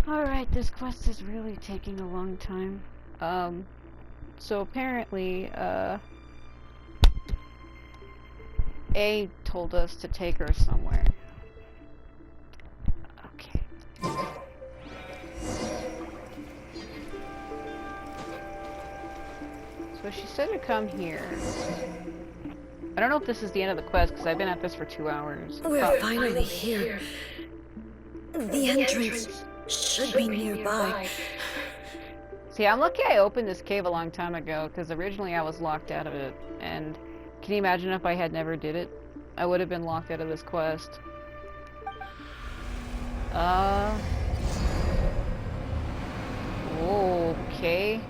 Alright, this quest is really taking a long time. So apparently, A told us to take her somewhere. Okay. So she said to come here. I don't know if this is the end of the quest, because I've been at this for 2 hours. We're finally here. The entrance should be nearby. See, I'm lucky I opened this cave a long time ago, because originally I was locked out of it. And can you imagine if I had never did it? I would have been locked out of this quest. Okay.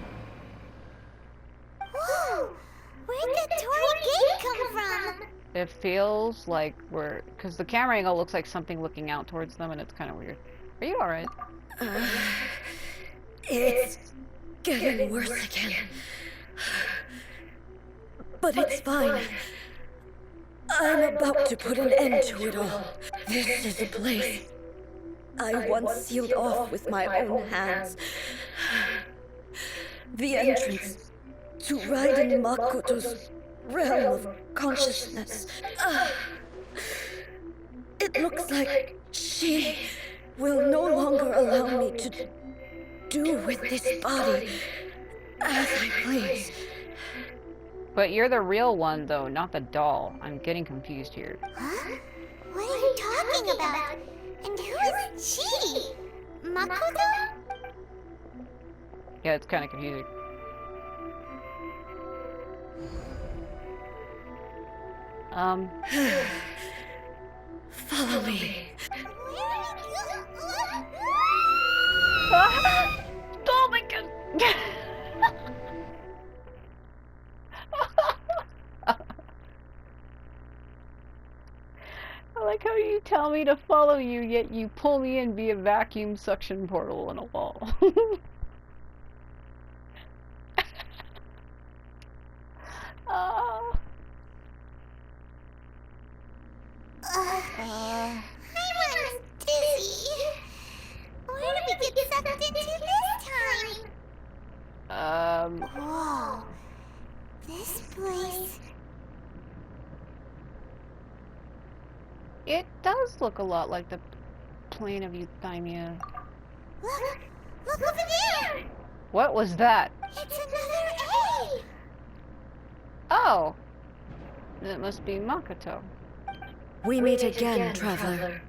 Whoa! Where'd the toy gate come from? It feels like we're... because the camera angle looks like something looking out towards them, and it's kind of weird. Are you alright? It's getting worse again. But it's fine. I'm about to put an end to it all. This is a place I once sealed off with my own hands. The entrance to Raiden Makoto's realm of consciousness. It looks like she will no longer allow me to do with this body as I please. But you're the real one, though, not the doll. I'm getting confused here. Huh? What are you talking about? And who is she? Makoto? Yeah, it's kind of confusing. Follow me. Oh my god! I like how you tell me to follow you, yet you pull me in via vacuum suction portal in a wall. I'm dizzy. Where did we get sucked into this time? Whoa. This place... It does look a lot like the plane of Euthymia. Look! Look over there! What was that? It's another A! Oh! That must be Makoto. We meet again, traveler.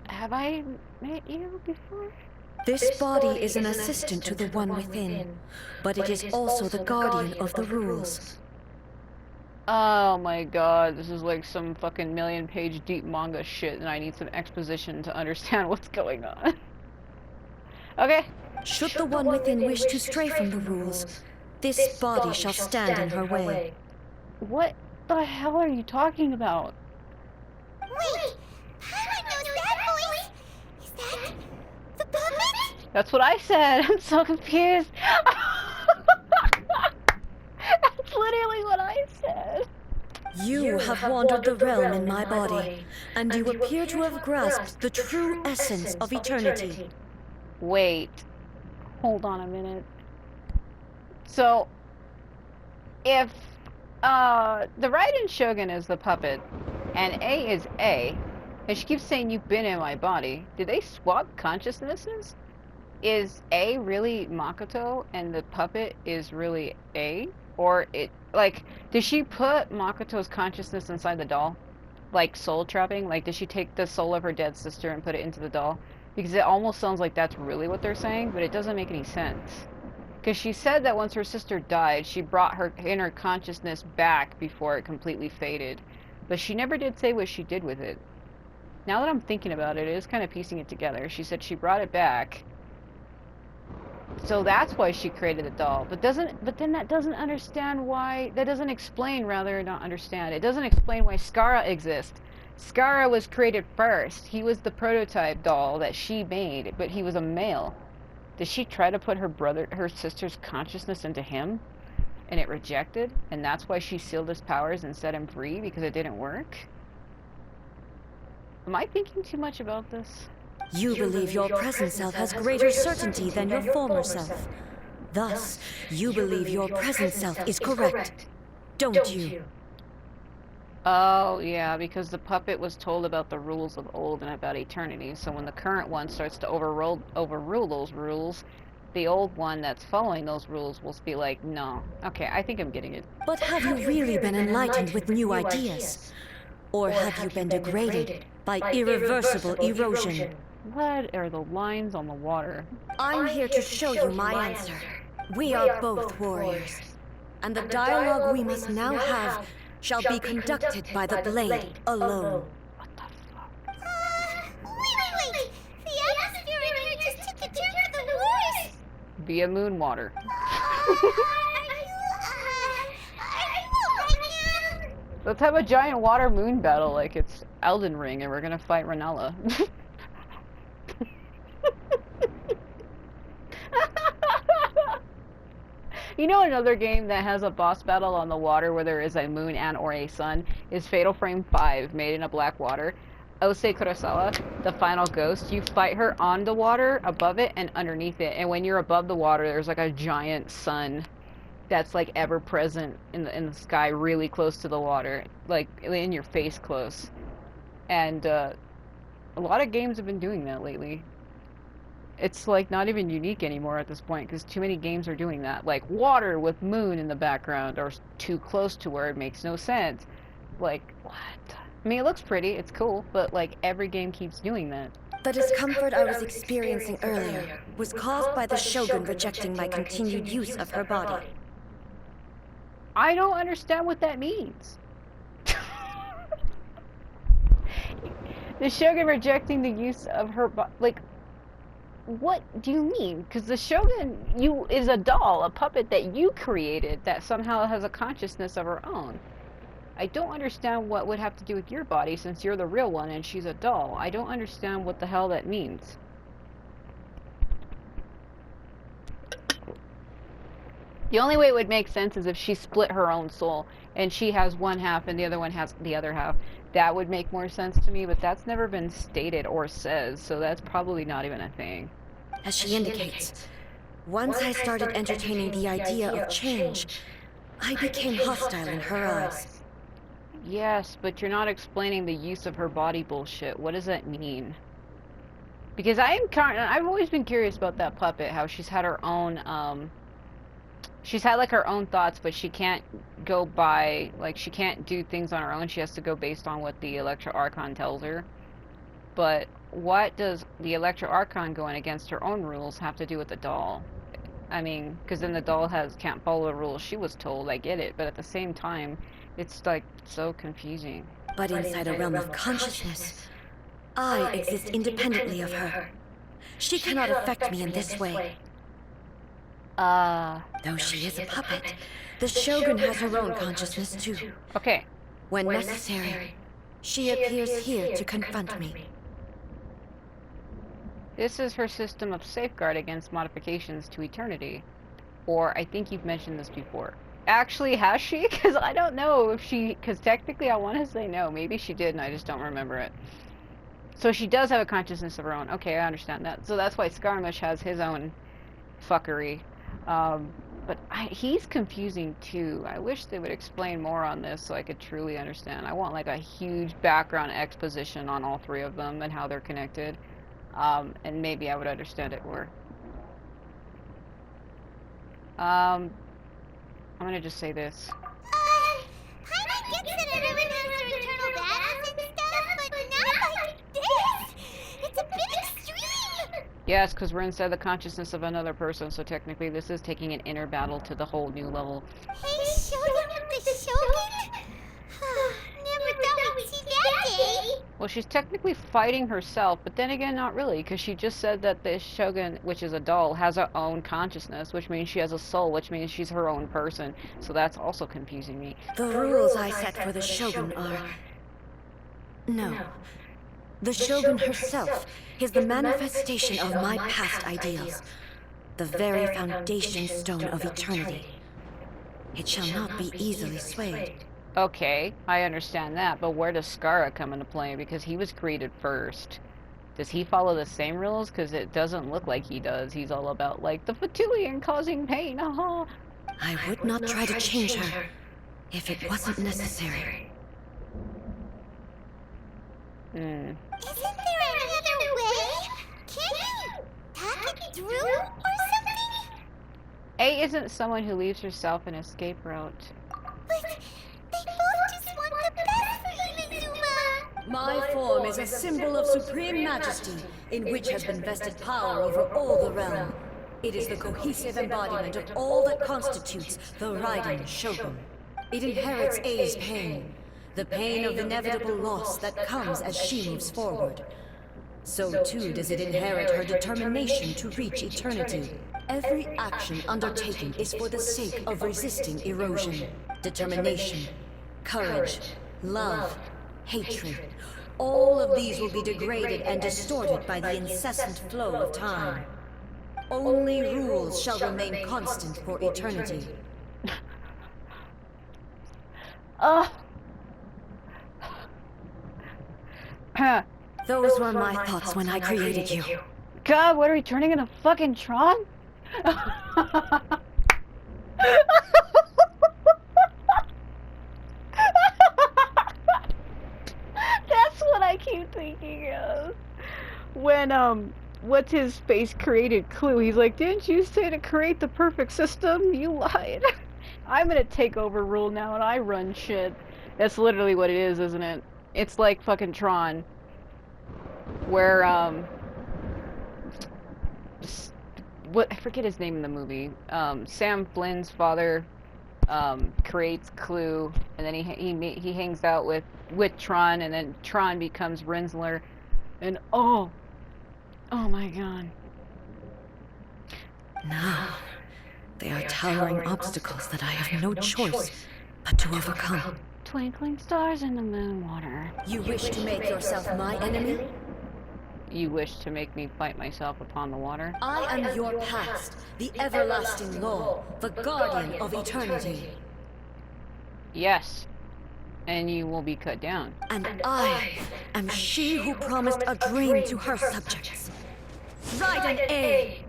Have I met you before? This body is an assistant to the one within, but it is also the guardian of the rules. Oh my god, this is like some fucking million-page deep manga shit, and I need some exposition to understand what's going on. Okay. Should the one within wish to stray from the rules, this body shall stand in her way. What the hell are you talking about? Wait! Paimon knows that voice! Is that... the puppet? That's what I said! I'm so confused! That's literally what I said! You have wandered the realm in my body, and you appear to have grasped the true essence of eternity. Wait. Hold on a minute. So, if, the Raiden Shogun is the puppet, and A is A, and she keeps saying you've been in my body, did they swap consciousnesses? Is A really Makoto, and the puppet is really A? Or it, like, did she put Makoto's consciousness inside the doll? Like soul trapping? Like, did she take the soul of her dead sister and put it into the doll? Because it almost sounds like that's really what they're saying, but it doesn't make any sense. Because she said that once her sister died, she brought her inner consciousness back before it completely faded. But she never did say what she did with it. Now that I'm thinking about it, it is kind of piecing it together. She said she brought it back. So that's why she created the doll. But then that doesn't understand why, that doesn't explain, rather, not understand. It doesn't explain why Skara exists. Skara was created first. He was the prototype doll that she made, but he was a male. Did she try to put her sister's consciousness into him? And it rejected? And that's why she sealed his powers and set him free, because it didn't work? Am I thinking too much about this? You believe your present self has greater certainty than your former self. Thus, you believe your present self is correct, don't you? Oh, yeah, because the puppet was told about the rules of old and about eternity, so when the current one starts to overrule those rules, the old one that's following those rules will be like, no. Okay, I think I'm getting it. But have you really been enlightened with new ideas? Or have you been degraded by irreversible erosion? What are the lines on the water? I'm here to show you my answer. We are both warriors, and the dialogue we must now have shall be conducted by the blade alone. What the fuck? Wait. The atmosphere in here just took a turn for the worse. Via moon water. Are you alright now? Let's have a giant water moon battle like it's Elden Ring and we're gonna fight Renella. You know another game that has a boss battle on the water where there is a moon and or a sun is Fatal Frame 5, made in a black water. Ose Kurosawa, the final ghost, you fight her on the water, above it, and underneath it. And when you're above the water, there's like a giant sun that's like ever present in the sky, really close to the water, like in your face close. And a lot of games have been doing that lately. It's like not even unique anymore at this point because too many games are doing that. Like water with moon in the background or too close to where it makes no sense. Like, what? I mean, it looks pretty, it's cool, but like every game keeps doing that. The discomfort I was experiencing earlier was caused by the Shogun rejecting my continued use of her body. I don't understand what that means. The Shogun rejecting the use of her body, like, what do you mean? Because the Shogun is a doll, a puppet that you created that somehow has a consciousness of her own. I don't understand what would have to do with your body since you're the real one and she's a doll. I don't understand what the hell that means. The only way it would make sense is if she split her own soul and she has one half and the other one has the other half. That would make more sense to me, but that's never been stated or says, so that's probably not even a thing. As she indicates, once I started entertaining the idea of change, I became hostile in her eyes. Yes, but you're not explaining the use of her body bullshit. What does that mean? Because I've always been curious about that puppet, how she's had her own, she's had like her own thoughts, but she can't go by, like she can't do things on her own. She has to go based on what the Electro Archon tells her. But what does the Electro Archon going against her own rules have to do with the doll? I mean, because then the doll can't follow the rules she was told. I get it, but at the same time, it's like so confusing. But inside a realm of consciousness, I exist independently of her. She cannot affect me in this way. Though she is a puppet, the Shogun has her own consciousness too. Okay. When necessary, she appears here to confront me. This is her system of safeguard against modifications to eternity. Or I think you've mentioned this before. Actually, has she? Because I don't know if because technically I want to say no. Maybe she did and I just don't remember it. So she does have a consciousness of her own. Okay, I understand that. So that's why Skarmush has his own fuckery. But he's confusing too. I wish they would explain more on this so I could truly understand. I want like a huge background exposition on all three of them and how they're connected. And maybe I would understand it more. I'm gonna just say this. Paimon gets that everyone has their internal battles and stuff, but not like this! It's a bit extreme! Yes, because we're inside the consciousness of another person, so technically this is taking an inner battle to the whole new level. Hey, Shogun, the Shogun? Never thought we'd see that day! Well, she's technically fighting herself, but then again, not really, because she just said that the Shogun, which is a doll, has her own consciousness, which means she has a soul, which means she's her own person. So that's also confusing me. The rules I set for the Shogun are... No. The Shogun herself is the manifestation of my past ideals, the very foundation stone of eternity. It shall not be easily swayed. Okay, I understand that, but where does Skara come into play? Because he was created first. Does he follow the same rules? Because it doesn't look like he does. He's all about, like, the Fatouian causing pain, aha! I would not try to change her if it wasn't necessary. Isn't there any other way? Can't you hack it through or something? A isn't someone who leaves herself an escape route. But they both just want the best for Inazuma. My form is a symbol of supreme majesty, in which has been vested power over all the realm. It is the cohesive embodiment of all that constitutes the Raiden Shogun. It inherits A's pain, the pain of inevitable loss that comes as she moves forward. So too does it inherit her determination to reach eternity. Every action undertaken is for the sake of resisting erosion. Determination, courage, love, hatred. All of these will be degraded and distorted by the incessant flow of time. Only rules shall remain constant for eternity. Those were my thoughts when I created you. God, what are we turning into fucking Tron? That's what I keep thinking of. When, what's his face created Clue, he's like, didn't you say to create the perfect system? You lied. I'm gonna take over rule now and I run shit. That's literally what it is, isn't it? It's like fucking Tron. Where, what, I forget his name in the movie. Sam Flynn's father, creates Clue, and then he hangs out with Tron, and then Tron becomes Rinsler, and oh my god. Now, they are towering obstacles that I have no choice but to overcome. Twinkling stars in the moon water. You wish to make yourself my enemy? You wish to make me fight myself upon the water? I am your past, the everlasting law, the guardian of eternity. Yes. And you will be cut down. And I am she who promised a dream to her subjects. Raiden A.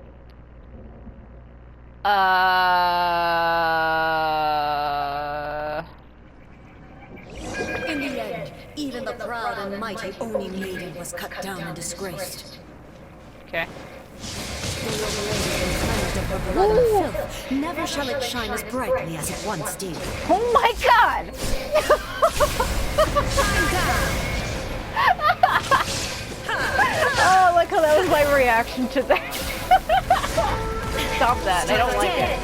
In the end, even the proud and mighty Oni maiden was cut down and disgraced. Okay. The illuminated and cleansed of her blood and filth, never shall it shine as brightly as it once did. Oh my god! Oh, look how that was my reaction to that. Stop that, I don't like it.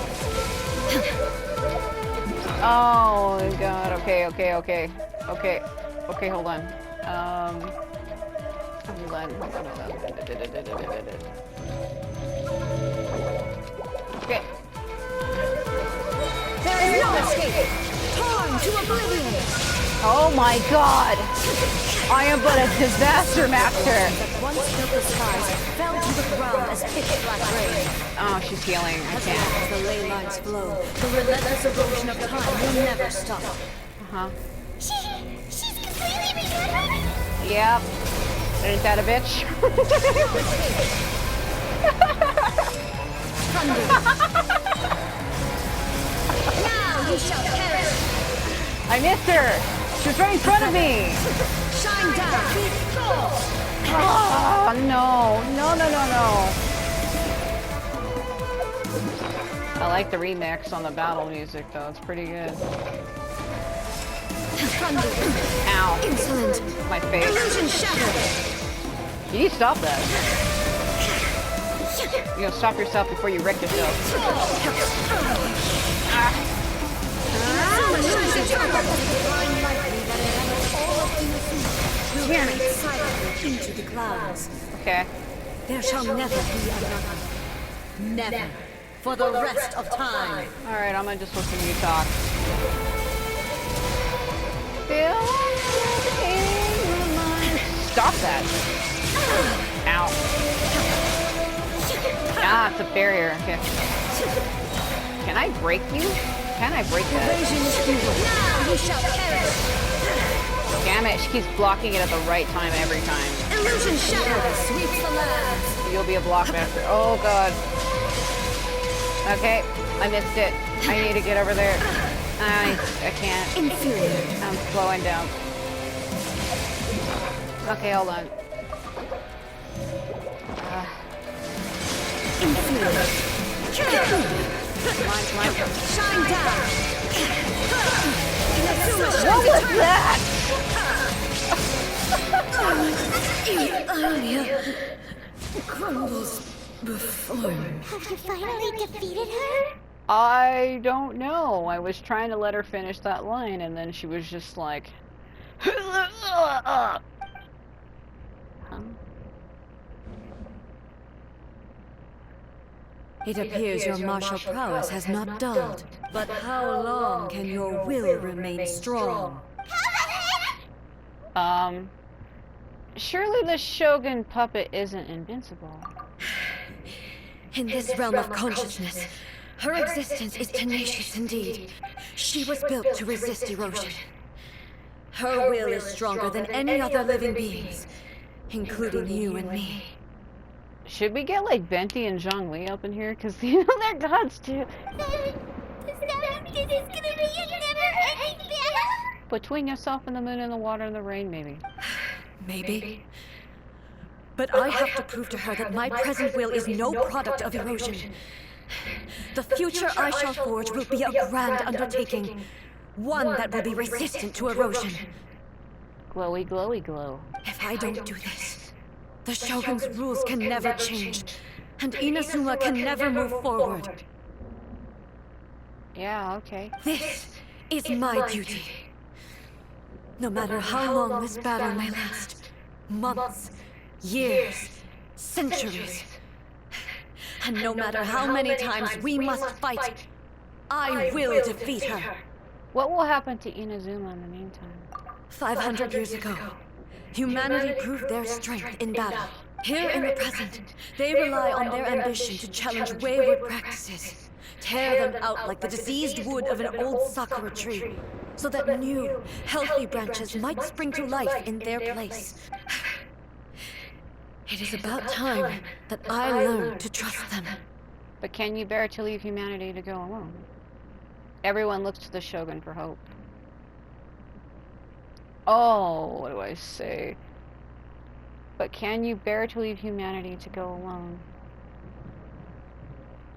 Oh my god, okay, hold on. Hold on. Okay. There is no escape! Torn to oblivion! Oh my god! I am but a disaster master! That once filled the skies fell to the ground as pitch-black rain. Oh, she's healing. I As can't. long as the ley lines flow, the relentless erosion of time will never stop. Uh-huh. She's completely recovered? Yep. Ain't that a bitch? Now you shall perish! I missed her! She was right in front of me! Shine down! Fall! Oh, no. I like the remix on the battle music, though. It's pretty good. Thunder! Ow. Insolent! My face. Illusion shattered! You need to stop that. You know, stop yourself before you wreck yourself. Into the clouds. Okay. There shall never be another. Never. For the rest of time. Alright, I'm gonna just listen to you talk. Stop that. Ow. Ah, it's a barrier. Okay. Can I break you? Can I break that? Evasion is futile. Now you shall perish. Damn it, she keeps blocking it at the right time every time. Illusion shadow sweeps the lands. You'll be a blockmaster. Oh god. Okay, I missed it. I need to get over there. I can't. Inferior. I'm slowing down. Okay, hold on. Inferior. Come on, come on. Shine down. What was that? Earlier crumbles before me. Have you finally defeated her? I don't know. I was trying to let her finish that line, and then she was just like... Huh? It appears your martial prowess has not dulled. But how long can your will remain strong? Surely the Shogun puppet isn't invincible. In this realm of consciousness, her existence is tenacious indeed. She was built to resist erosion. Her will is stronger than any other living beings, including you and me. Should we get like Venti and Zhongli up in here? Because you know they're gods too. Does that mean this is gonna be a never-ending battle? Between yourself and the moon and the water and the rain, maybe. Maybe. But I have to prove to her that my present will is no product of erosion. The future I shall forge will be a grand undertaking. One that will be resistant to erosion. Glowy, glowy, glow. If I don't do this, the Shogun's rules can never change, and Inazuma can never move forward. Yeah, okay. This is my duty. No matter how long this battle may last, months, years, centuries, and no matter how many times we must fight, I will defeat her. What will happen to Inazuma in the meantime? 500 years ago, humanity proved their strength in battle. Here in the present, they rely on their ambition to challenge wayward practices, tear them out like the diseased wood of an old sakura tree, so that new, healthy branches might spring to life in their place. It is about time that I learn to trust them. But can you bear to leave humanity to go alone? Everyone looks to the Shogun for hope. Oh, what do I say? But can you bear to leave humanity to go alone?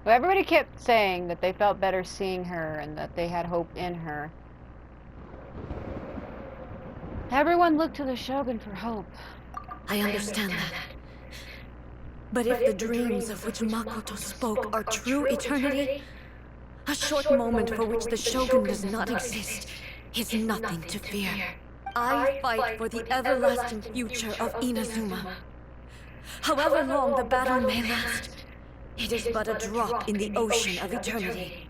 Well, everybody kept saying that they felt better seeing her and that they had hope in her. Everyone looked to the Shogun for hope. I understand that. But if the dreams of which Makoto spoke are true eternity, a short moment for which the Shogun does not exist is nothing to fear. I fight for the everlasting future of Inazuma. However long the battle may last, it is but a drop in the ocean of eternity.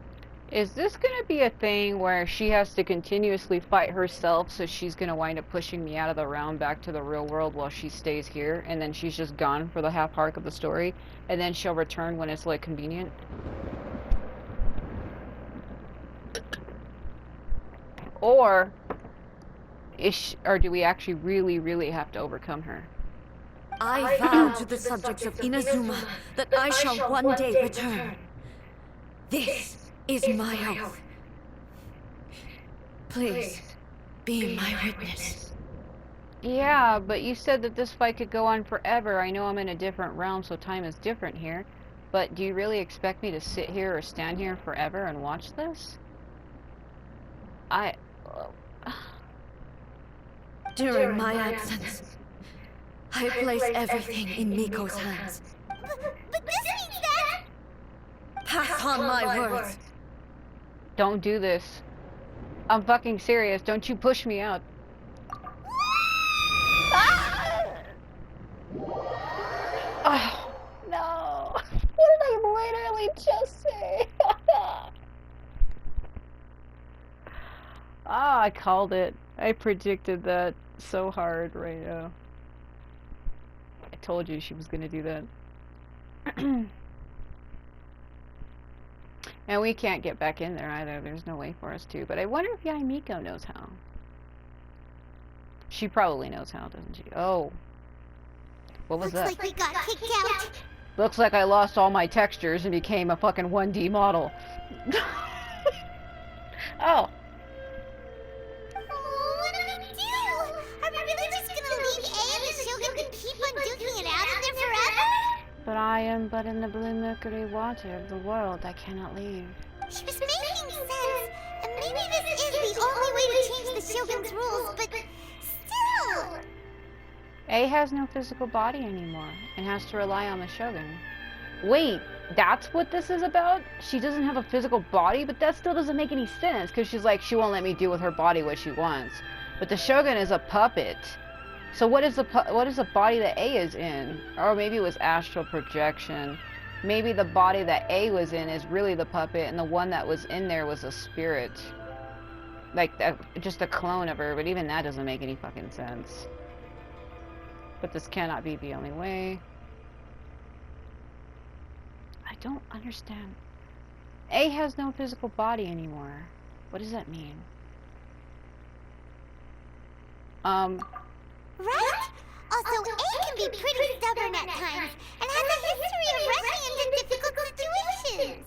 Is this gonna be a thing where she has to continuously fight herself, so she's gonna wind up pushing me out of the realm back to the real world while she stays here, and then she's just gone for the half arc of the story, and then she'll return when it's like convenient? Or do we actually really have to overcome her? I vow to the subjects of Inazuma that I shall one day return. This is my oath. Please, be my witness. Yeah, but you said that this fight could go on forever. I know I'm in a different realm, so time is different here. But do you really expect me to sit here or stand here forever and watch this? During my absence, I place everything in Miko's hands. But this means that... Pass on my words. Don't do this. I'm fucking serious. Don't you push me out. Oh, no. What did I literally just say? Ah, I called it. I predicted that so hard right now. I told you she was gonna do that. And we can't get back in there either. There's no way for us to. But I wonder if Yae Miko knows how. She probably knows how, doesn't she? Oh. What was that? Looks like we got kicked out. Looks like I lost all my textures and became a fucking 1D model. Oh. Oh, what do we do? Are we really just gonna leave A and the Shogun to keep on duking it out in there forever? But I am but in the blue mercury water of the world. I cannot leave. She was making sense, and maybe this is the only way to change the Shogun's rules, but still. A has no physical body anymore and has to rely on the Shogun. Wait, that's what this is about? She doesn't have a physical body, but that still doesn't make any sense because she's like, she won't let me do with her body what she wants. But the Shogun is a puppet. So what is the body that A is in? Or maybe it was astral projection. Maybe the body that A was in is really the puppet, and the one that was in there was a spirit. Like, just a clone of her, but even that doesn't make any fucking sense. But this cannot be the only way. I don't understand. A has no physical body anymore. What does that mean? Right? Also, A can be pretty stubborn at times, and has a history of rushing into difficult situations.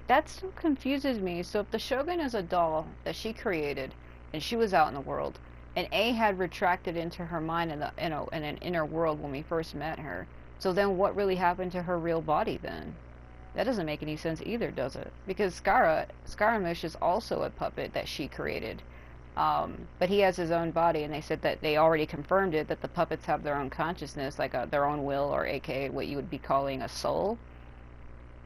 That still confuses me. So if the Shogun is a doll that she created, and she was out in the world, and A had retracted into her mind in an inner world when we first met her, so then what really happened to her real body then? That doesn't make any sense either, does it? Because Scaramouche is also a puppet that she created. But he has his own body, and they said that they already confirmed it, that the puppets have their own consciousness, like their own will, or aka what you would be calling a soul.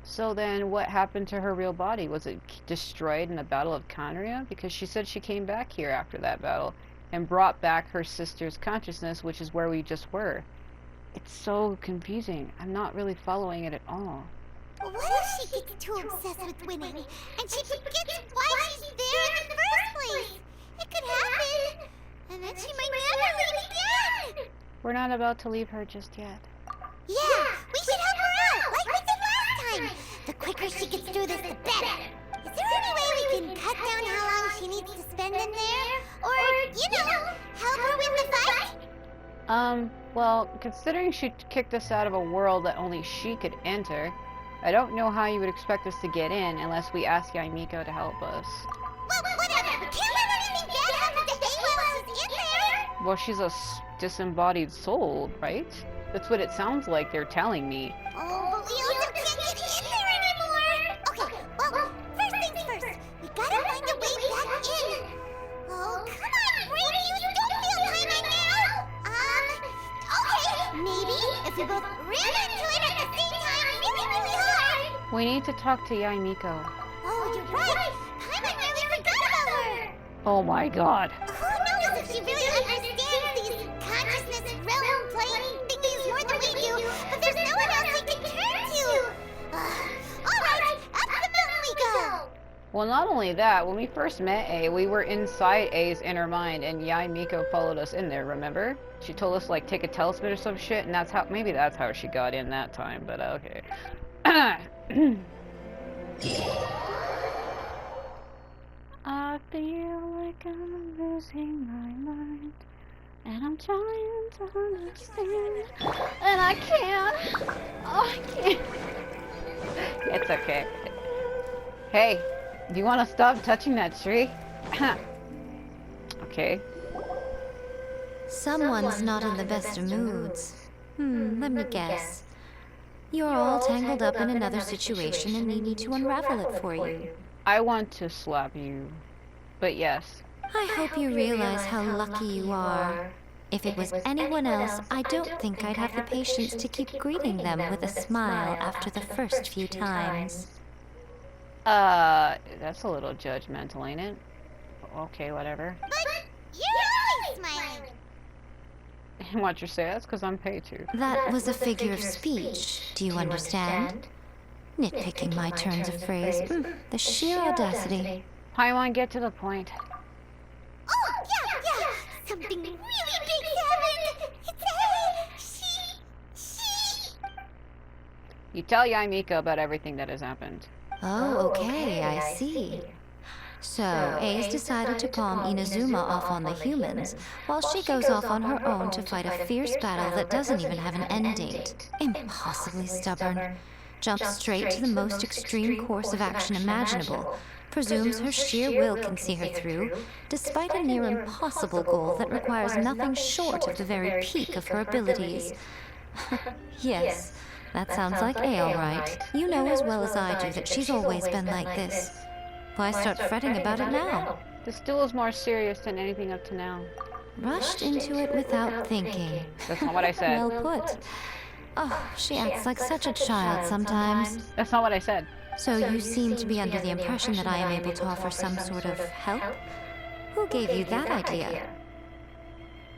So then what happened to her real body? Was it destroyed in the Battle of Conria? Because she said she came back here after that battle and brought back her sister's consciousness, which is where we just were. It's so confusing. I'm not really following it at all. What if she gets too obsessed with winning, and she forgets why she's there in the first place? It could happen, and then she might never leave again. We're not about to leave her just yet. Yeah, we should help her out, like we did last time. The quicker she gets through this, the better. Is there any way we can cut down how long she needs to spend in there? Or, help her win the fight? Well, considering she kicked us out of a world that only she could enter, I don't know how you would expect us to get in unless we ask Yae Miko to help us. Well, whatever. We can't let anything bad happen to A while she's in there. Well, she's a disembodied soul, right? That's what it sounds like they're telling me. Oh, but we also can't get in there anymore. Okay, well, first things first. We gotta find a way back in. Oh, come on, Brink, you don't feel timing now. Okay, maybe if we both really into it at the same time, really hard. We need to talk to Yae Miko. Oh, you're right. Paimon nearly forgot about her. Oh my god. Who knows if she really understands these consciousness realm playing thingies more than we do, but there's no one else we can turn to. Alright, up the mountain we go. Well, not only that, when we first met A, we were inside A's inner mind, and Yae Miko followed us in there, remember? She told us, like, take a tailspin or some shit, and maybe that's how she got in that time, but okay. I feel like I'm losing my mind, and I'm trying to understand, and I can't. Oh, I can't. It's okay. Hey, do you want to stop touching that tree? Okay. Someone's not in the best of moods. Let me guess. You're all tangled up in another situation and need me to unravel it for you. I want to slap you, but yes. I hope you realize how lucky you are. If it was anyone else, I don't think I'd have the patience to keep greeting them with a smile after the first few times. That's a little judgmental, ain't it? Okay, whatever. But you're always smiling. And what you say, that's because I'm paid to. That was a figure of speech, do you understand? Nitpicking my turns of phrase. The sheer audacity. Paimon, get to the point. Oh, yeah. Something really big happened. It's she. You tell Yae Miko about everything that has happened. Oh, okay, I see. So, Ace decided to palm Inazuma off on the humans, while she goes off on her own to fight a fierce battle that doesn't even have an end date. Impossibly stubborn. Jumps straight to the most extreme course of action imaginable. Presumes her sheer will can see her through, despite a near impossible goal that requires nothing short of the very peak of her abilities. Yes, that sounds like A, all right. You know as well as I do that she's always been like this. Why start fretting about it now? This duel is more serious than anything up to now. Rushed into it without thinking. That's not what I said. Well put. Oh, she acts like such a child sometimes. That's not what I said. So you seem to be under the impression that I am able to offer some sort of help? Who gave you that idea?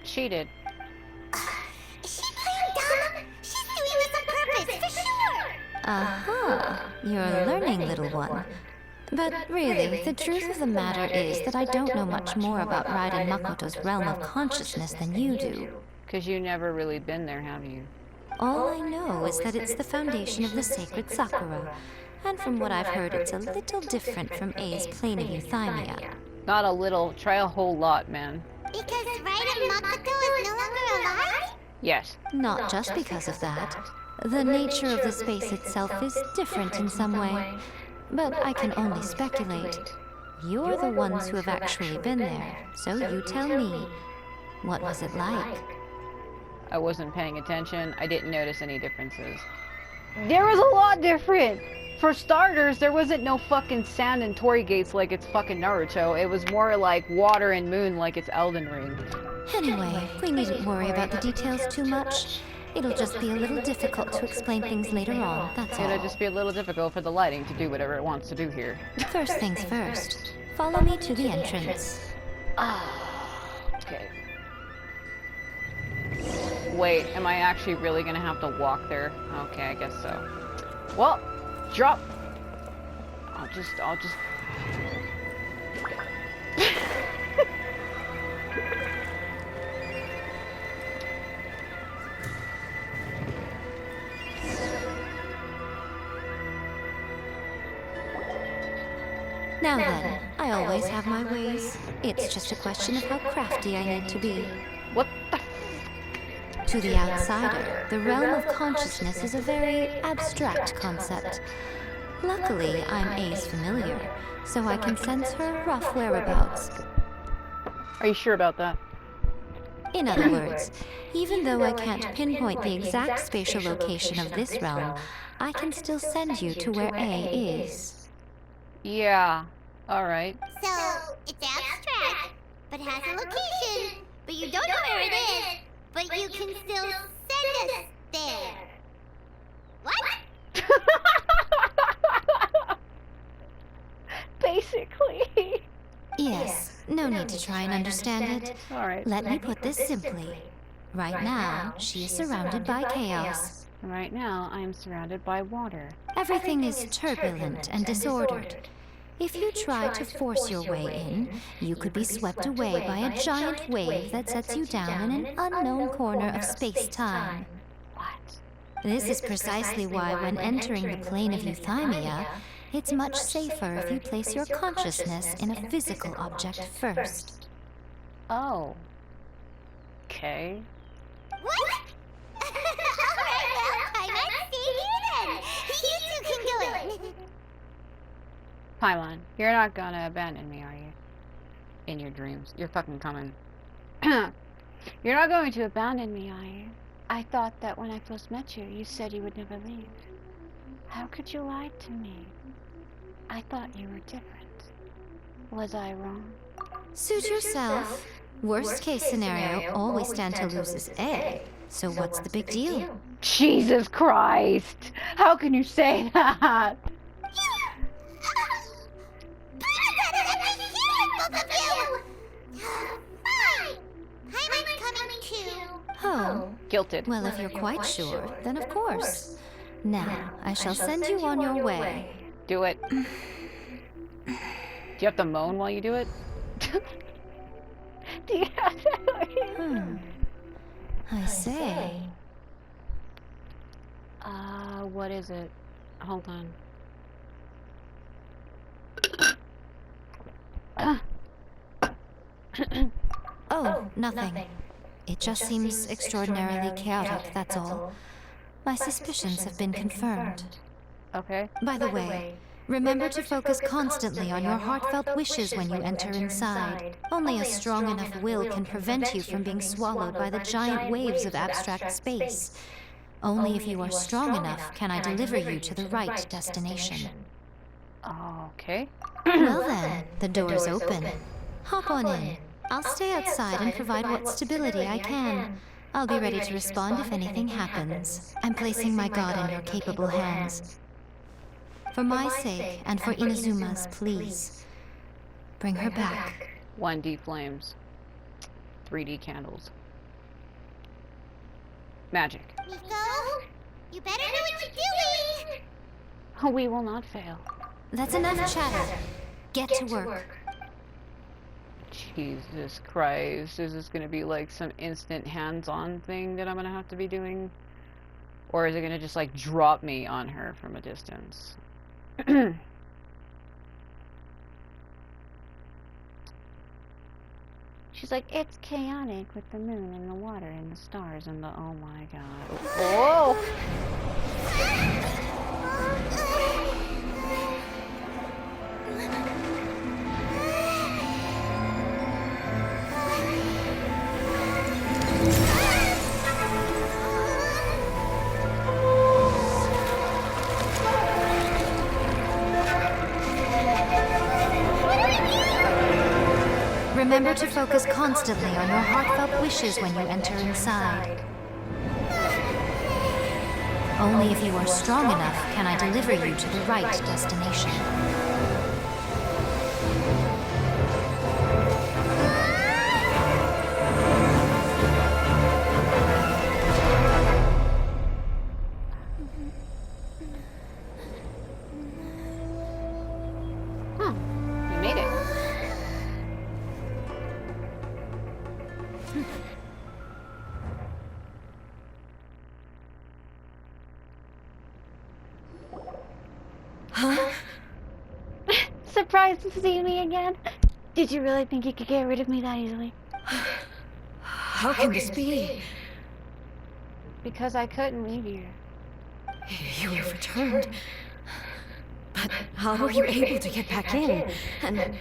She did. Is she playing dumb? She's doing this on purpose, for sure! Aha, you're a learning little one. But really, the truth of the matter is that I don't know much more about Raiden Makoto's realm of consciousness than you do. Because you never really been there, have you? All I know is that it's the foundation of the sacred Sakura. And from what I've heard, it's a little different from A's plane of euthymia. Not a little. Try a whole lot, man. Because Raiden Makoto is no longer alive? Yes. Not just because of that. The nature of the space itself is different in some way. But I can only speculate. You're the ones who have actually been there, so you tell me. What was it like? I wasn't paying attention. I didn't notice any differences. There was a lot different! For starters, there wasn't no fucking sand and torii gates like it's fucking Naruto. It was more like water and moon like it's Elden Ring. Anyway, we needn't worry about the details too much. It'll just be a little difficult to explain things later on, that's all. It'll just be a little difficult for the lighting to do whatever it wants to do here. First things first. Follow me to the entrance. Okay. Wait, am I actually really gonna have to walk there? Okay, I guess so. Well, drop. I'll just... Now then, I always have my ways. It's just a question of how crafty I need to be. What the... To the outsider, the realm of consciousness is a very abstract concept. Luckily, I'm A's familiar, so I can sense her rough whereabouts. Are you sure about that? In other words, even though I can't pinpoint the exact spatial location of this realm, I can still send you to where A is. Yeah. Alright. So, it's abstract, but has a location, but you don't know where it is, but you can still send us there. What? Basically. Yes, no need to try and understand it. Alright. Let me put this simply. Right now, she is surrounded by chaos. Right now, I am surrounded by water. Everything is turbulent and disordered. If you try to force your way in, you could be swept away by a giant wave that sets you down in an unknown corner of space-time. What? This is precisely why when entering the plane of euthymia, it's much safer if you place your consciousness in a physical object first. Oh. Okay. What? Alright, well, I might stay here then. You two can go in. Paimon, you're not gonna abandon me, are you? In your dreams. You're fucking coming. You're not going to abandon me, are you? I thought that when I first met you, you said you would never leave. How could you lie to me? I thought you were different. Was I wrong? Suit yourself. Worst case scenario, all we stand to lose is A. So what's the big deal? Jesus Christ! How can you say that? Oh, Guilted. well, if you're quite sure, then of course. Now, I shall send you on your way. Do it. Do you have to moan while you do it? Do you have to? I say. What is it? Hold on. Oh, nothing. It just seems extraordinarily chaotic, that's all. My suspicions have been confirmed. Okay. By the way, remember to focus constantly on your heartfelt wishes when you enter inside. Only a strong enough will can prevent you from being swallowed by the giant waves of abstract space. Only if you are strong enough can I deliver you to the right destination. Okay. Well then, the door's open. Hop on in. I'll stay outside and provide what stability I can. I'll be ready to respond if anything happens. I'm placing my god in your capable hands. For my sake, and for Inazuma's, please. Bring her back. 1D flames. 3D candles. Magic. Miko, you better know what you're doing. Oh, we will not fail. That's enough chatter. Get to work. Jesus Christ. Is this going to be like some instant hands-on thing that I'm going to have to be doing? Or is it going to just like drop me on her from a distance? She's like, it's chaotic with the moon and the water and the stars and the, oh my god. Whoa! Remember to focus constantly on your heartfelt wishes when you enter inside. Only if you are strong enough can I deliver you to the right destination. We made it. Huh? Surprised to see me again? Did you really think you could get rid of me that easily? How can this be? Because I couldn't leave you. You have returned. But how were you able to get back in? And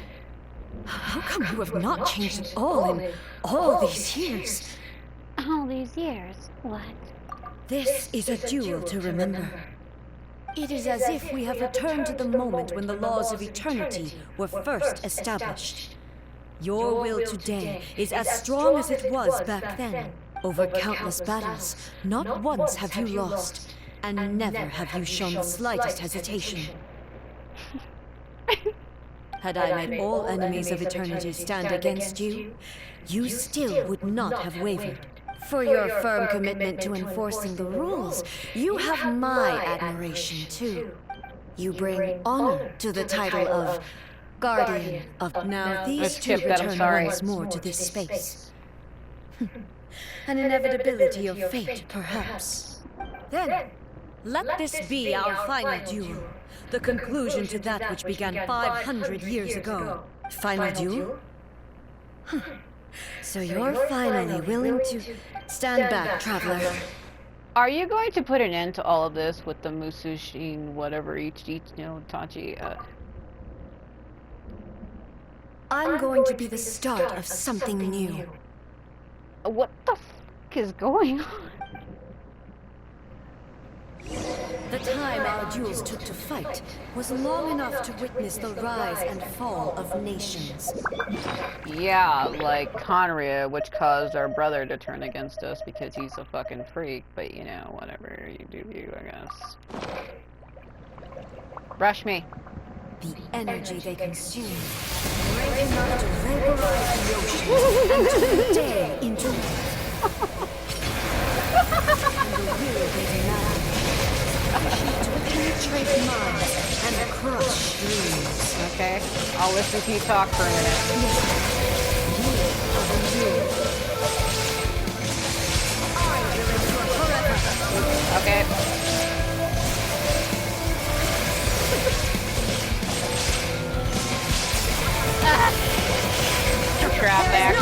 how come you have not changed at all in all these years? All these years? What? This is a duel to remember. It is as if we have returned to the moment when the laws of eternity were first established. Your will today is as strong as it was back then. Over countless battles, not once have you lost, and never have you shown the slightest hesitation. Had I made all enemies of eternity stand against you, you still would not have wavered. For your firm commitment to enforcing the rules, you have my admiration too. You bring honor to the title of Guardian of now these two return once more to this space. An inevitability of fate, perhaps. Then, let this be our final duel, the conclusion to that which began 500 years ago. Final duel? So you're finally willing to stand back, traveler. Are you going to put an end to all of this with the Musushin whatever Tachi? I'm going to be the start of something new. What the f is going on? The time our duels took to fight was long enough to witness the rise and fall of nations. Yeah, like Conria, which caused our brother to turn against us because he's a fucking freak, but you know, whatever you do, I guess. Rush me. The energy they consume, great enough to vaporize the ocean and turn day into night. And the will they demand, sufficient to penetrate minds and crush dreams. Okay, I'll listen to you talk for a minute. You are the new. I will endure forever. Okay. Trap back.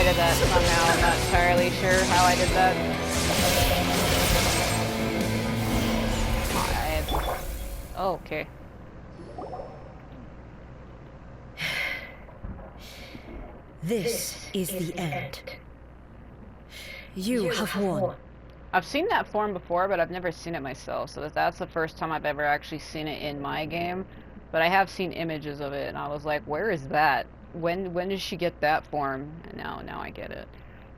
I did that somehow. I'm not entirely sure how I did that. Oh, okay. This is the end. You have won. I've seen that form before, but I've never seen it myself, so that's the first time I've ever actually seen it in my game. But I have seen images of it, and I was like, where is that? When did she get that form? And now I get it.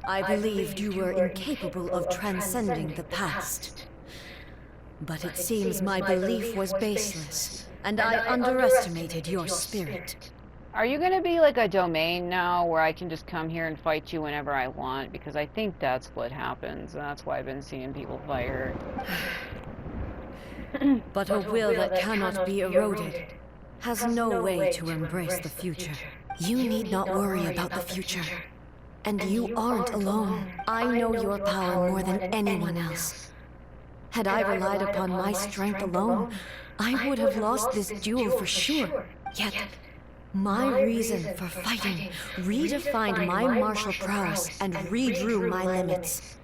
I believed you were incapable of transcending the past. But it seems my belief was baseless, and I underestimated your spirit. Are you gonna be like a domain now where I can just come here and fight you whenever I want? Because I think that's what happens, and that's why I've been seeing people fight her. But a will that cannot be eroded has no way to embrace the future. You need not worry about the future. And you aren't alone. I know your power more than anyone else. Had I relied upon my strength alone, I would have lost this duel for sure. Yet, my reason for fighting redefined my martial prowess and redrew my limits.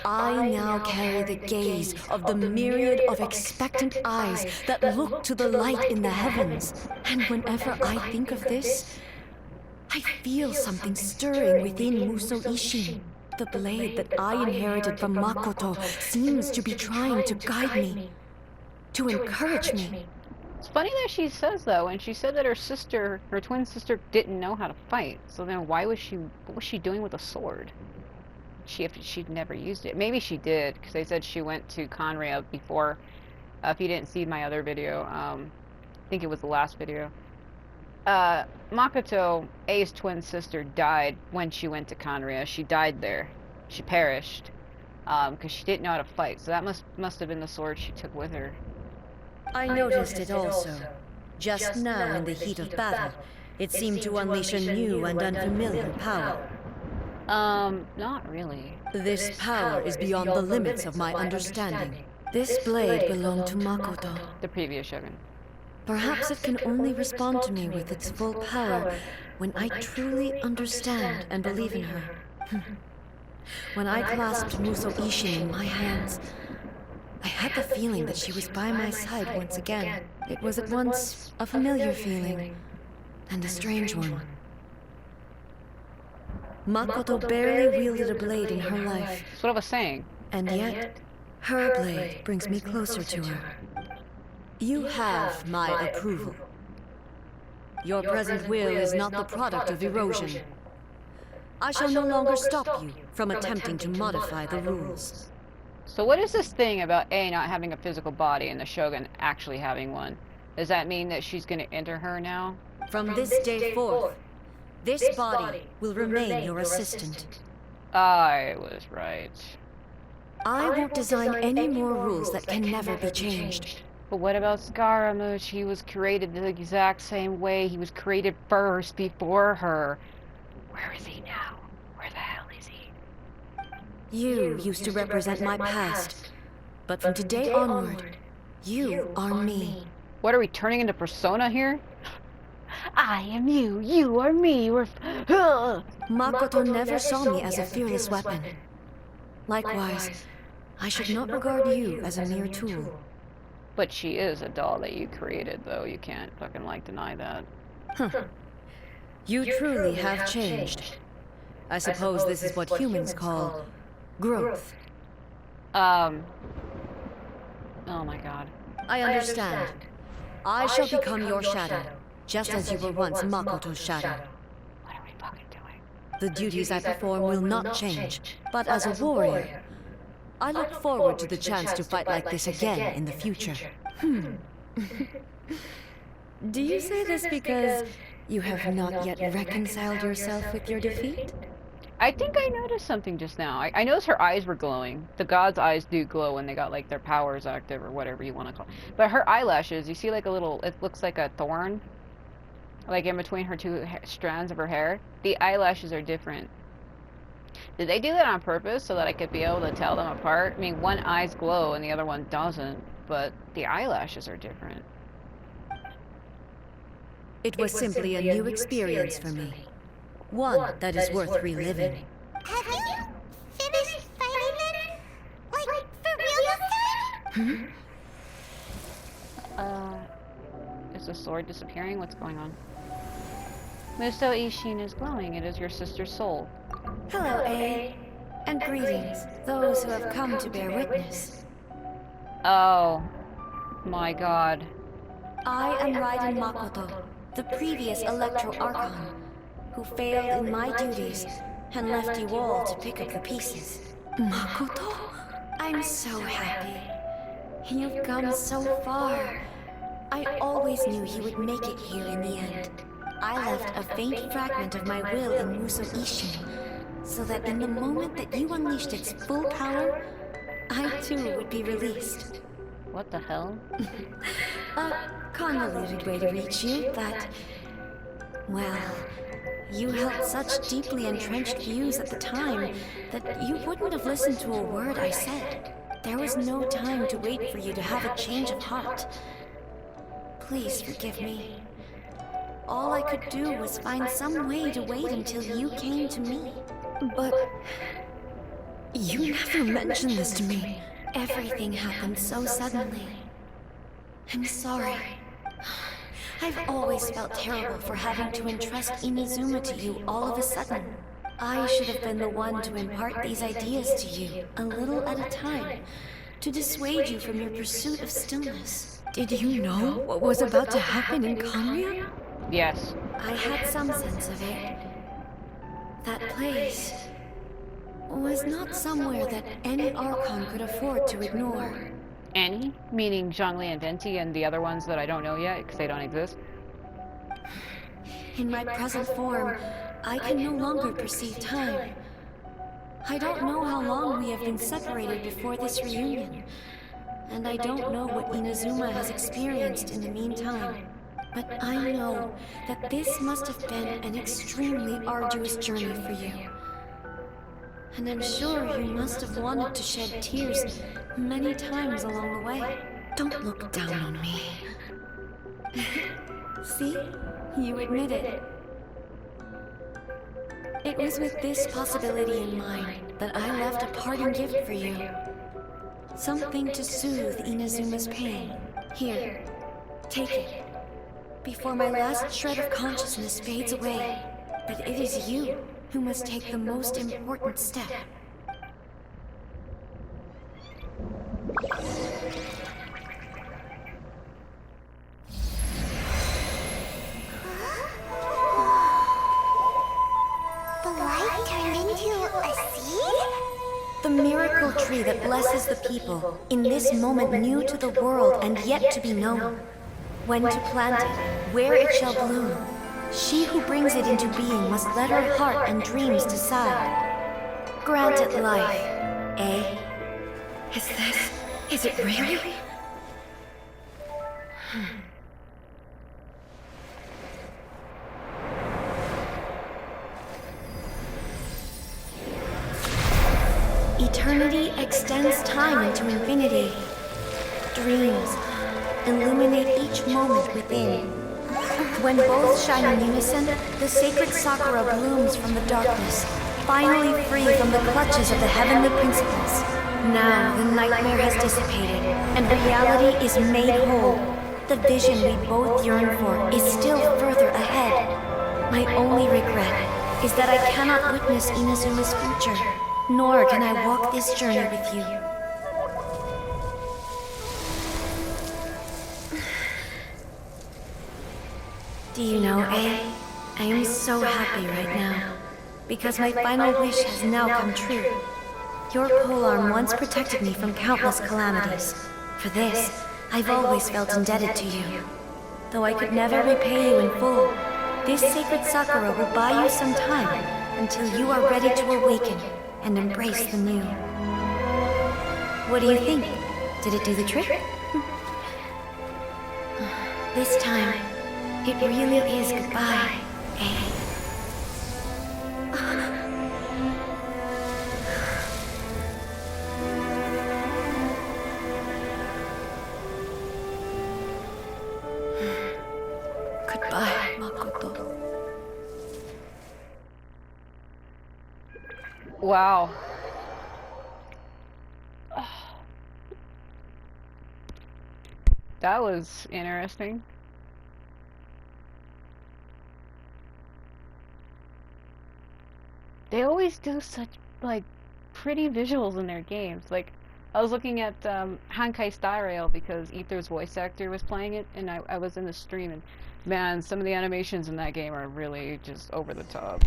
I now carry the gaze of the myriad of expectant eyes that look to the light in the heavens. And whenever I think of this, I feel something stirring within Musou Ishin. The blade that I inherited from Makoto seems to be trying to guide me, to encourage me. It's funny that she says that when she said that her twin sister, didn't know how to fight. So then what was she doing with a sword? If she'd never used it. Maybe she did, because they said she went to Conria before. If you didn't see my other video, I think it was the last video. Makoto, A's twin sister, died when she went to Conria. She died there. She perished. Because she didn't know how to fight. So that must have been the sword she took with her. I noticed it also. Just now in the heat of battle, it seemed to unleash a new and unfamiliar power. Not really. This power is beyond the limits of my understanding. This blade belonged to Makoto. The previous Shogun. Perhaps it can only respond to me with its full power when I truly understand and believe in her. When I clasped Musou Ishin in my hands, I had the feeling that she was by my side once again. It was at once a familiar feeling and a strange one. Makoto barely wielded a blade in her life. That's what I was saying. And yet, her blade brings me closer to her. You have my approval. Your present will is not the product of erosion. I shall no longer stop you from attempting to modify the rules. So what is this thing about A not having a physical body and the Shogun actually having one? Does that mean that she's going to enter her now? From this day forth, this body will remain your assistant. I was right. I won't design any more rules that can never be changed. But what about Scaramouche? He was created the exact same way. He was created first, before her. Where is he now? Where the hell is he? You used to represent my past, but from today onward, you are me. What, are we turning into Persona here? I am you, you are me, we're... Makoto never saw me as a fearless weapon. Likewise, I should not regard you as a mere tool. But she is a doll that you created, though. You can't fucking, deny that. You truly have changed. I suppose this is what humans call growth. Oh my god. I understand. I shall become your shadow, just as you were once Makoto's shadow. What are we fucking doing? The duties I perform will not change, but as a warrior, I look forward to the chance to fight like this again in the future. Do you say this because you have not yet reconciled yourself with your defeat? I think I noticed something just now. I noticed her eyes were glowing. The gods' eyes do glow when they got, their powers active, or whatever you want to call it. But her eyelashes, you see, a little, it looks like a thorn, in between her two strands of her hair. The eyelashes are different. Did they do that on purpose so that I could be able to tell them apart? I mean, one eye's glow and the other one doesn't, but the eyelashes are different. It was simply a new experience for me. One that is worth reliving. Have you finished fighting them? Like, for real this time? Is the sword disappearing? What's going on? Muso Ishin is glowing. It is your sister's soul. Hello, A. And greetings, those who have come to bear witness. Oh, my God. I am Raiden Makoto, the previous Electro Archon, who failed in my duties and left you all to pick up the pieces. Makoto? I'm so happy. You've come so far. I always knew you would make it here in the end. I left a faint fragment of my will in Muso Ishin, so that in the moment that you unleashed its full power, I too would be released. What the hell? A convoluted way to reach you, but... well, you held such deeply entrenched views at the time that you wouldn't have listened to a word I said. There was no time to wait for you to have a change of heart. Please forgive me. All I could do was find some way to wait until you came to me. But... you never mentioned this to me. Everything happened so suddenly. I'm sorry. I've always felt terrible for having to entrust Inazuma to you all of a sudden. I should have been the one to impart these ideas to you, a little at a time, to dissuade you from your pursuit of stillness. Did you know what was about to happen in Kamria? Yes. I had some sense of it. That place was not somewhere that any Archon could afford to ignore. Any? Meaning Zhongli and Venti and the other ones that I don't know yet because they don't exist? In my present form, I can no longer perceive time. I don't know how long we have been separated before this reunion, and I don't know what Inazuma has experienced in the meantime. But I know that this must have been an extremely arduous journey for you. And I'm sure you must have wanted to shed tears many times along the way. Don't look down on me. See? You admit it. It was with this possibility in mind that I left a parting gift for you. Something to soothe Inazuma's pain. Here, take it. Before my last shred of consciousness fades away. But it is you who must take the most important step. The light turned into a seed? The miracle tree that blesses the people, in this moment new to the world and yet to be known. When to plant it, where it shall bloom. She who brings it into being must let her heart and dreams decide. Grant it life, eh? Is it really? Eternity extends time into infinity. Dreams illuminate each moment within. When both shine in unison, the sacred Sakura blooms from the darkness, finally free from the clutches of the heavenly principles. Now the nightmare has dissipated, and reality is made whole. The vision we both yearn for is still further ahead. My only regret is that I cannot witness Inazuma's future, nor can I walk this journey with you. Do you know, A? I am so happy right now, because my final wish has now come true. Your polearm once protected me from countless calamities. For this, I've always felt indebted to you. Though I could never repay you in full, this sacred Sakura will buy you some time until you are ready to awaken and embrace the new. What do you think? Did it do the trick? This time, it really is goodbye, eh? Goodbye, Makoto. 「あなたの Wow. That was interesting. They always do such, like, pretty visuals in their games. Like, I was looking at Hankai Star Rail because Ether's voice actor was playing it, and I was in the stream, and man, some of the animations in that game are really just over the top.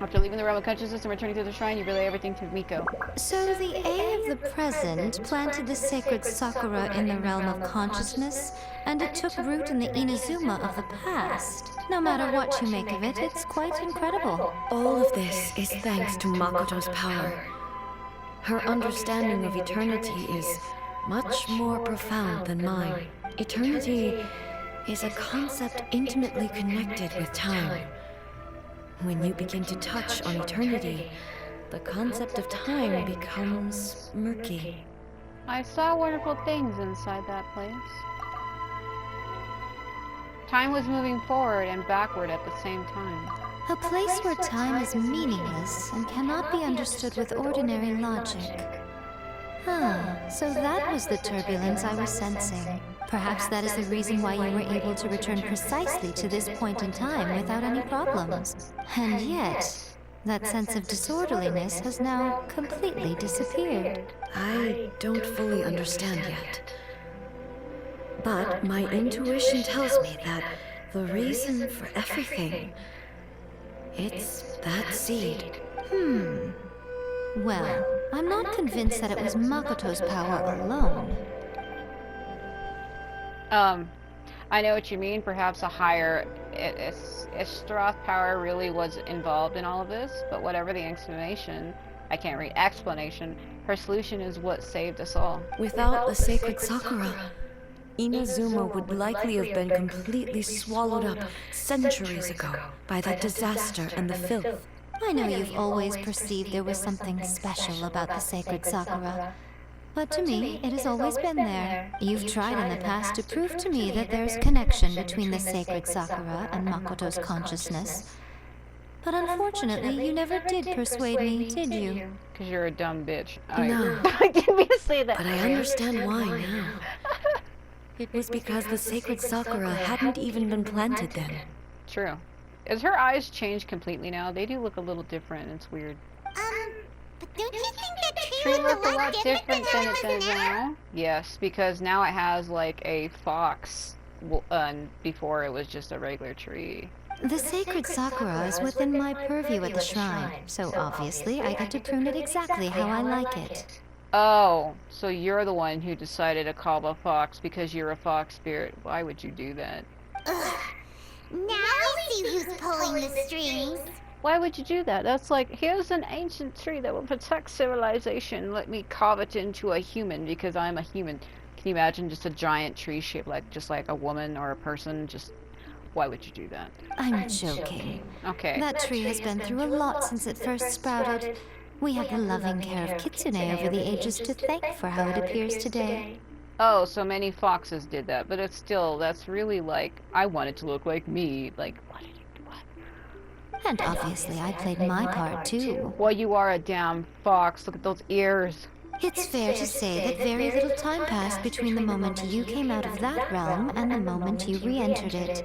After leaving the realm of consciousness and returning to the shrine, you relay everything to Miko. So the A of the present planted the sacred Sakura in the realm of consciousness, and it took root in the Inazuma of the past. No matter what you make of it, it's quite incredible. All of this is thanks to Makoto's power. Her understanding of eternity is much more profound than mine. Eternity is a concept intimately connected with time. When you begin to touch on eternity, the concept of time becomes murky. I saw wonderful things inside that place. Time was moving forward and backward at the same time. A place where time is meaningless and cannot be understood with ordinary logic. So that was the turbulence I was sensing. Perhaps that is the reason why you were able to return precisely to this point in time without any problems. And yet, that sense of disorderliness has now completely disappeared. I don't fully understand yet. But my intuition tells me that the reason for everything, it's that seed. Well, I'm not convinced that it was Makoto's power alone. I know what you mean. Perhaps a higher Istroth power really was involved in all of this, but whatever the explanation, I can't read explanation, her solution is what saved us all. Without the sacred Sakura, Inazuma would likely have been completely swallowed up centuries ago by that disaster and the filth. I know you've always perceived there was something special about the sacred Sakura. But to me, it has always been there. You've tried in the past to prove to me that there's connection between the sacred Sakura and Makoto's consciousness. But unfortunately, you never did persuade me, did you? Because you're a dumb bitch. No. I didn't mean to say that. But I understand why now. It was because the sacred Sakura hadn't even been planted then. True. Is her eyes changed completely now? They do look a little different. It's weird. But don't you think that Tree tree looked looks a lot different than it does does now? Yes, because now it has like a fox, and before it was just a regular tree. The sacred Sakura is within my purview at the shrine, so obviously I get to prune it exactly how I like it. Oh, so you're the one who decided to call a fox because you're a fox spirit. Why would you do that? Ugh. Now I see who's pulling the strings. Why would you do that? That's like, here's an ancient tree that will protect civilization. Let me carve it into a human because I'm a human. Can you imagine just a giant tree shaped like just like a woman or a person? Just why would you do that? I'm joking. Okay. That tree has been through a lot since it first sprouted. We have the loving care of Kitsune over the ages to thank for how it appears today. Oh, so many foxes did that, but it's still, that's really like, I want it to look like me. Like, what did you do? What? And obviously I played my part too. Well, you are a damn fox. Look at those ears. It's fair to say that very little time passed between the moment you came out of that realm and the moment you re-entered it.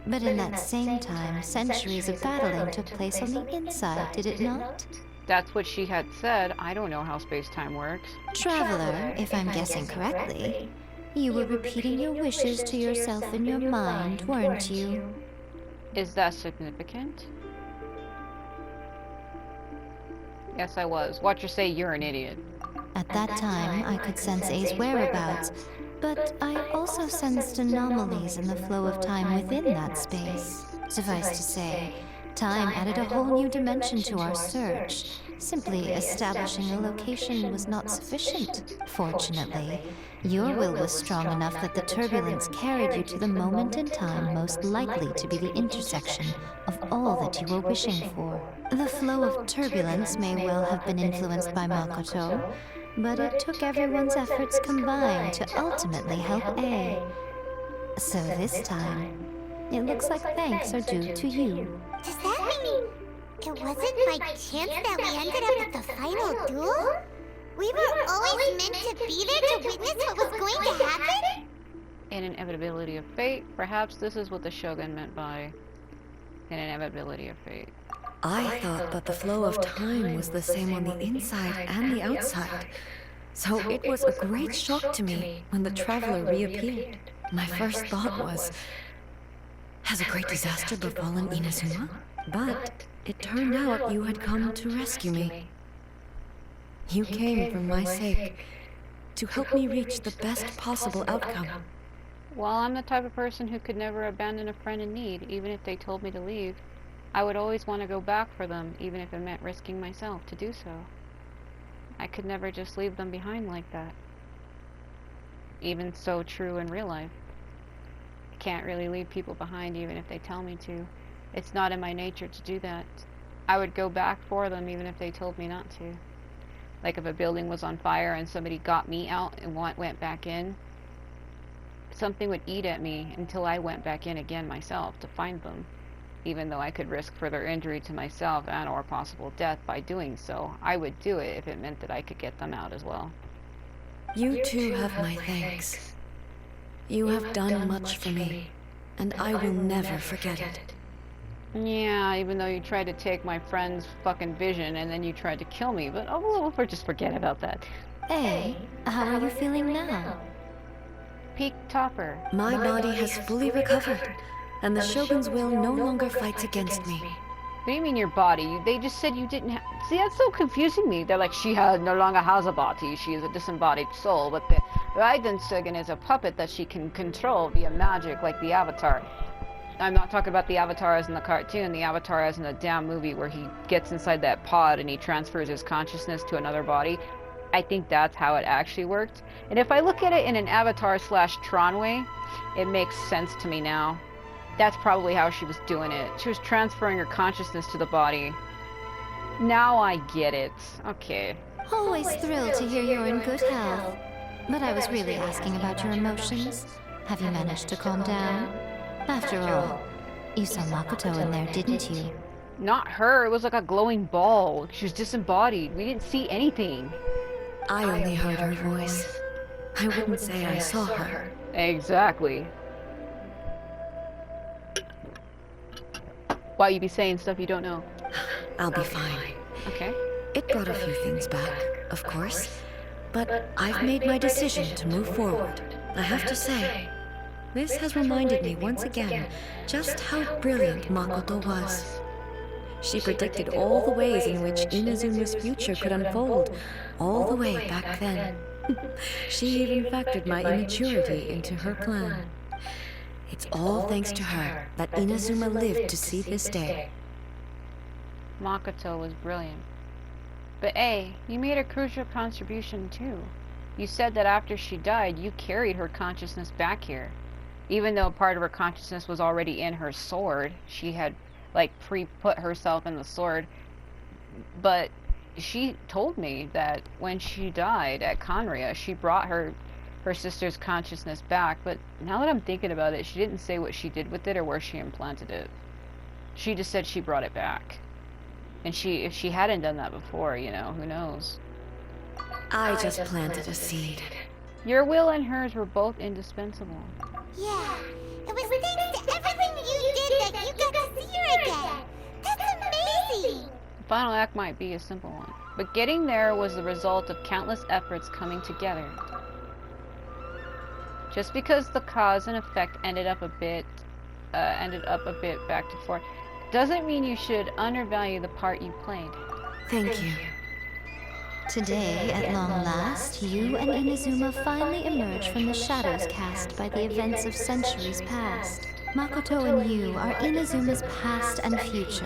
But in that same time, centuries of battling took place on the inside, did it not? That's what she had said. I don't know how space-time works. Traveler, if I'm guessing correctly, you were repeating your wishes to yourself in your mind, weren't you? Is that significant? Yes, I was. Watch her say you're an idiot. At that time, I could sense A's whereabouts, but I also sensed anomalies in the flow of time within that space. Suffice to say, time added a whole new dimension to our search. Simply establishing a location was not sufficient. Fortunately, your will was strong enough that the turbulence carried you to the moment in time most likely to be the intersection of all that you were wishing for. The flow of turbulence may well have been influenced by Makoto, but it took everyone's efforts combined to ultimately help A. So this time, it looks like thanks are due to you. Does that mean It wasn't by chance that we ended up at the final duel? We were always meant to be there to witness what was going to happen? An inevitability of fate. Perhaps this is what the Shogun meant by an inevitability of fate. I thought that the flow of time was the same on the inside and the outside. So it was a great shock to me when the traveler reappeared. My first thought was, has a great disaster befallen Inazuma? But it turned out you had come to rescue me. You came for my sake, to help me reach the best possible outcome. Well, I'm the type of person who could never abandon a friend in need, even if they told me to leave. I would always want to go back for them, even if it meant risking myself to do so. I could never just leave them behind like that. Even so true in real life. I can't really leave people behind even if they tell me to. It's not in my nature to do that. I would go back for them even if they told me not to. Like if a building was on fire and somebody got me out and went back in, something would eat at me until I went back in again myself to find them. Even though I could risk further injury to myself and or possible death by doing so, I would do it if it meant that I could get them out as well. You too have my thanks. You have done much for me, and I will never forget it. Yeah, even though you tried to take my friend's fucking vision and then you tried to kill me, but we'll just forget about that. Hey, how are you feeling now? Peak Topper. My body has fully recovered, and the Shogun's will no longer fights against me. What do you mean your body? They just said you didn't have... See, that's so confusing me. They're like, she no longer has a body. She is a disembodied soul. But the Raiden Shogun is a puppet that she can control via magic, like the Avatar. I'm not talking about the Avatar as in the cartoon. The Avatar as in the damn movie where he gets inside that pod and he transfers his consciousness to another body. I think that's how it actually worked. And if I look at it in an Avatar/Tron way, it makes sense to me now. That's probably how she was doing it. She was transferring her consciousness to the body. Now I get it. Okay. Always thrilled to hear you're in good health. But I was really asking about your emotions. Have you managed to calm down? After all, you saw Makoto in there, didn't you? Not her. It was like a glowing ball. She was disembodied. We didn't see anything. I only heard her voice. I wouldn't say I saw her. Exactly. Why you be saying stuff you don't know? I'll be fine. Okay. It brought a few things back, of course. But I've made my decision to move forward. I have to say, this has reminded me once again just how brilliant Makoto was. She predicted all the ways in which Inazuma's future could unfold, all the way back then. She even factored my immaturity into her plan. It's all thanks to her that Inazuma lived to see this day. Makoto was brilliant. But A, you made a crucial contribution too. You said that after she died, you carried her consciousness back here. Even though part of her consciousness was already in her sword, she had like pre-put herself in the sword. But she told me that when she died at Conria, she brought her sister's consciousness back. But now that I'm thinking about it, she didn't say what she did with it or where she implanted it. She just said she brought it back. And if she hadn't done that before, you know, who knows? I just planted a seed. Your will and hers were both indispensable. Yeah, it was thanks to everything you did that you got to see her again. That's amazing. The final act might be a simple one, but getting there was the result of countless efforts coming together. Just because the cause and effect ended up a bit back to forth, doesn't mean you should undervalue the part you played. Thank you. Today, at long last, you and Inazuma finally emerge from the shadows cast by the events of centuries past. Makoto and you are Inazuma's past and future,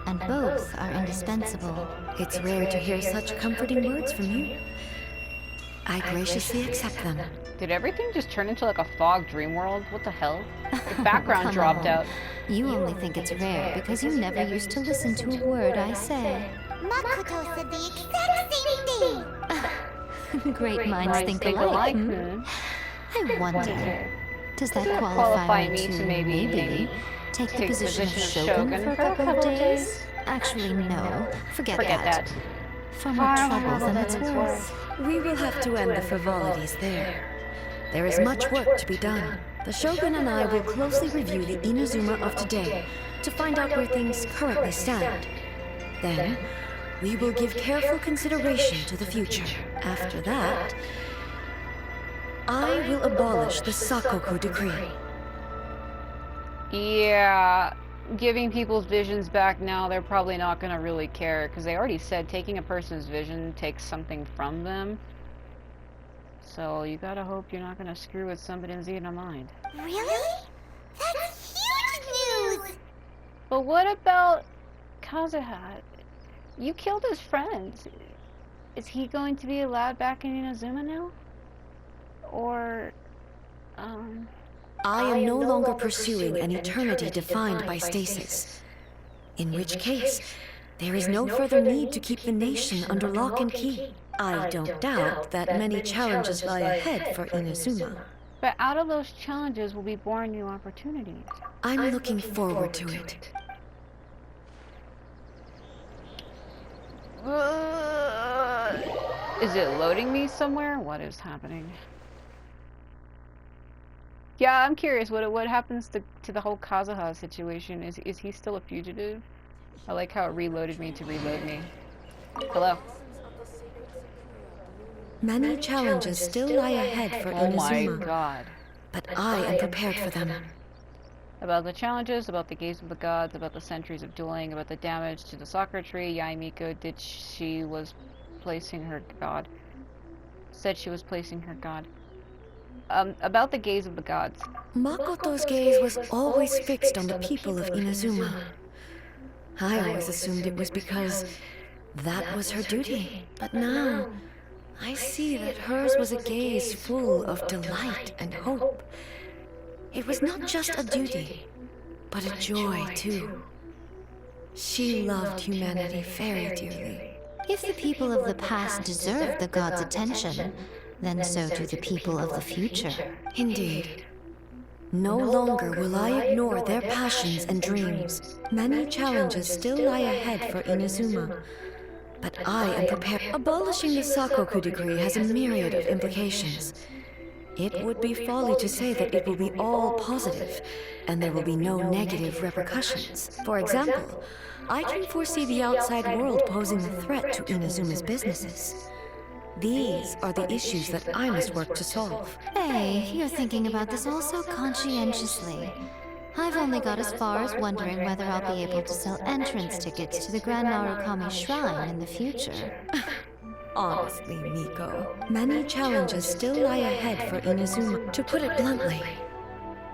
and both are indispensable. It's rare to hear such comforting words from you. I graciously accept them. Did everything just turn into like a fog dream world? What the hell? The background Come dropped on. out. You only think it's rare because you never used to listen to a word I say. Makoto said the exact same thing. Great minds think alike. I wonder, does that qualify me to maybe take the position of Shogun for a couple of days? Actually, no. Forget Forget that. that. Far more trouble than it's worth. We will have to end the frivolities there. There is much work to be done. The Shogun and I will closely review the Inazuma of today to find out where things currently stand. Then, we will give careful consideration to the future. After that, I will abolish the Sakoku decree. Yeah, giving people's visions back now, they're probably not going to really care, because they already said taking a person's vision takes something from them. So you gotta hope you're not gonna screw with somebody's inner mind. Really? That's huge news! But what about Kazuha? You killed his friends. Is he going to be allowed back in Inazuma now? Or, I am no longer pursuing an eternity defined by stasis. In which case, there is no further need to keep the nation under lock and key. I don't doubt that many challenges lie ahead for Inazuma. But out of those challenges will be born new opportunities. I'm looking forward to it. Is it loading me somewhere? What is happening? Yeah, I'm curious what happens to the whole Kazuha situation. Is he still a fugitive? I like how it reloaded me to reload me. Hello. Many challenges still lie ahead for Oh my Inazuma, god. but I am prepared for them. About the challenges, about the gaze of the gods, about the centuries of dueling, about the damage to the sakura tree, Yaimiko said she was placing her god. About the gaze of the gods. Makoto's gaze was always fixed on the people of Inazuma. I always assumed it was because that was her duty, but now I see that hers was a gaze full of delight and hope. It was not just a duty, but a joy too. She loved humanity very dearly. If the people of the past deserve the gods' attention, then so do the people of the future. Indeed. No longer will I ignore their passions and dreams. Many challenges still lie ahead for Inazuma, but I am prepared. Abolishing the Sakoku decree has a myriad of implications. It would be folly to say that it will be all positive, and there will be no negative repercussions. For example, I can foresee the outside world posing a threat to Inazuma's businesses. These are the issues that I must work to solve. Hey, you're thinking about this all so conscientiously. I've only got as far as wondering whether I'll be able to sell entrance tickets to the Grand Narukami Shrine in the future. Honestly, Miko, many challenges still lie ahead for Inazuma. To put it bluntly,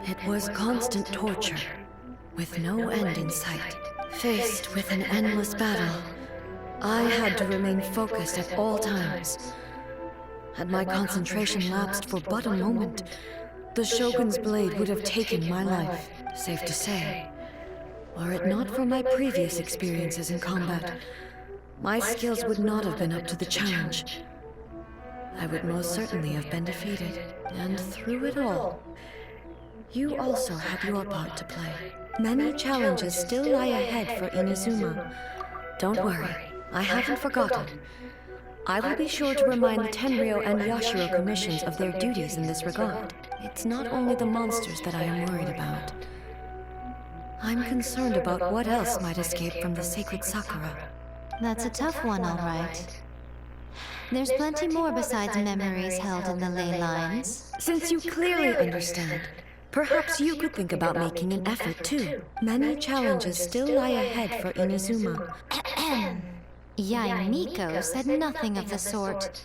it was constant torture, with no end in sight. Faced with an endless battle, I had to remain focused at all times. Had my concentration lapsed for but a moment, the Shogun's blade would have taken my life. Safe to say, were it not for my previous experiences in combat, my skills would not have been up to the challenge. I would most certainly have been defeated. And through it all, you also had your part to play. Many challenges still lie ahead for Inazuma. Don't worry, I haven't forgotten. I will be sure to remind the Tenryo and Yashiro commissions of their duties in this regard. It's not only the monsters that I am worried about. I'm concerned about what else might escape from the sacred Sakura. That's a tough one, all right. There's plenty more besides memories held in the ley lines. Since you clearly understand, perhaps you could think about making an effort too. Many challenges still lie ahead for Inazuma. Yaimiko said nothing of the sort.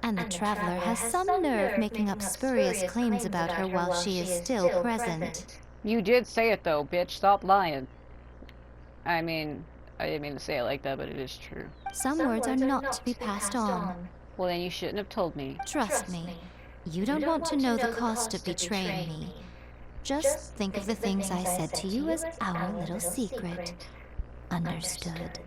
And the Traveler has some nerve making up spurious claims about her while she is still present. You did say it though, bitch. Stop lying. I mean, I didn't mean to say it like that, but it is true. Some words are not to be passed on. Well, then you shouldn't have told me. Trust me, you don't want to know the cost of betraying me. Just think of the things I said to you as our little secret. Understood.